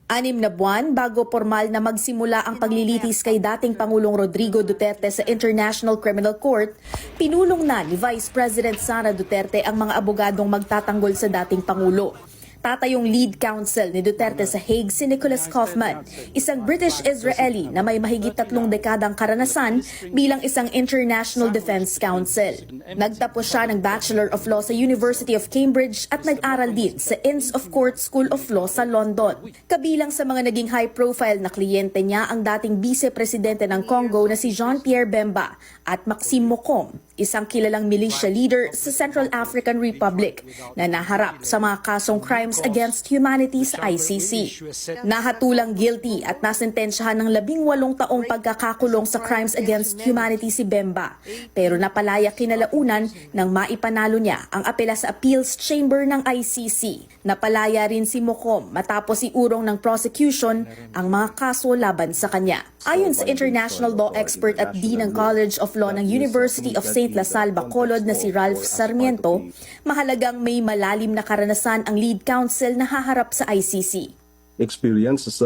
6 na buwan bago formal na magsimula ang paglilitis kay dating Pangulong Rodrigo Duterte sa International Criminal Court, pinulong na ni Vice President Sara Duterte ang mga abogadong magtatanggol sa dating Pangulo. Tatayong lead counsel ni Duterte sa Hague si Nicholas Kaufman, isang British-Israeli na may mahigit 3 dekadang karanasan bilang isang International Defense Counsel. Nagtapos siya ng Bachelor of Law sa University of Cambridge at nag-aral din sa Inns of Court School of Law sa London. Kabilang sa mga naging high-profile na kliyente niya ang dating Vice-Presidente ng Congo na si Jean-Pierre Bemba at Maxime Mokom, isang kilalang militia leader sa Central African Republic na naharap sa mga kasong crimes against humanity sa ICC. Nahatulang guilty at nasentensyahan ng 18 taong pagkakakulong sa crimes against humanity si Bemba, pero napalaya kinalaunan nang maipanalo niya ang apela sa Appeals Chamber ng ICC. Napalaya rin si Mokom matapos iurong ng prosecution ang mga kaso laban sa kanya. Ayon sa international law expert at Dean ng College of Law ng University of St. La Salle Bacolod na si Ralph Sarmiento, mahalagang may malalim na karanasan ang lead counsel na haharap sa ICC. Experience is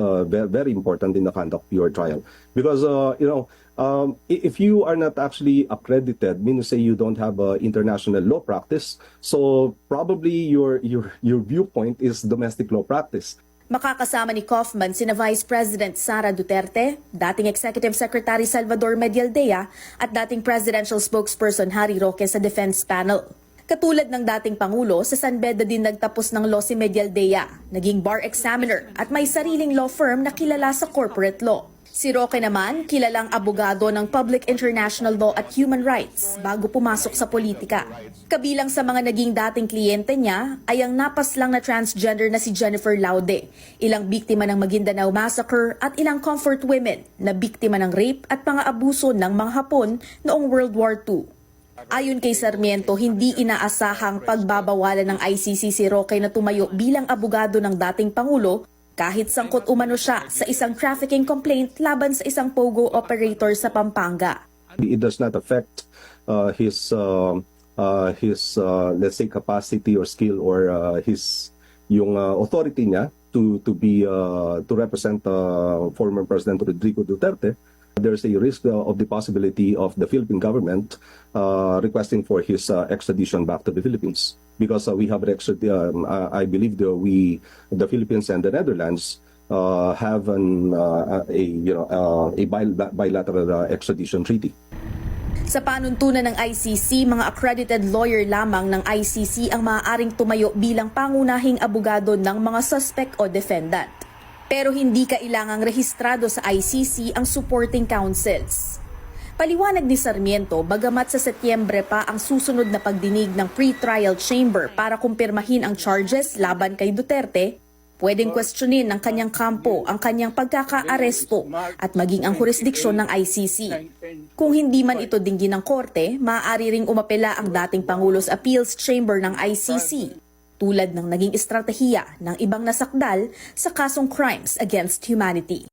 very important in the conduct of your trial because if you are not actually accredited, meaning say you don't have international law practice, so probably your viewpoint is domestic law practice. Makakasama ni Kaufman sina Vice President Sara Duterte, dating Executive Secretary Salvador Medialdea at dating Presidential Spokesperson Harry Roque sa defense panel. Katulad ng dating Pangulo, sa San Beda din nagtapos ng law si Medialdea, naging bar examiner at may sariling law firm na kilala sa corporate law. Si Roque naman, kilalang abogado ng Public International Law at Human Rights bago pumasok sa politika. Kabilang sa mga naging dating kliyente niya ay ang napaslang na transgender na si Jennifer Laude, ilang biktima ng Maguindanao Massacre at ilang comfort women na biktima ng rape at mga abuso ng mga Hapon noong World War II. Ayon kay Sarmiento, hindi inaasahang pagbabawalan ng ICC si Roque na tumayo bilang abogado ng dating Pangulo kahit sangkot umano siya sa isang trafficking complaint laban sa isang pogo operator sa Pampanga. It does not affect his let's say capacity or skill or yung authority niya to represent former President Rodrigo Duterte. There's a risk of the possibility of the Philippine government requesting for his extradition back to the Philippines because we have I believe the Philippines and the Netherlands have a bilateral extradition treaty. Sa panuntunan ng ICC, mga accredited lawyer lamang ng ICC ang maaaring tumayo bilang pangunahing abogado ng mga suspect o defendant. Pero hindi kailangang rehistrado sa ICC ang supporting counsels. Paliwanag ni Sarmiento, bagamat sa Setyembre pa ang susunod na pagdinig ng pre-trial chamber para kumpirmahin ang charges laban kay Duterte, pwedeng questionin ng kanyang kampo ang kanyang pagkakaaresto at maging ang jurisdiksyon ng ICC. Kung hindi man ito dinggin ng korte, maaari ring umapela ang dating Pangulo's Appeals Chamber ng ICC, tulad ng naging estratehiya ng ibang nasakdal sa kasong crimes against humanity.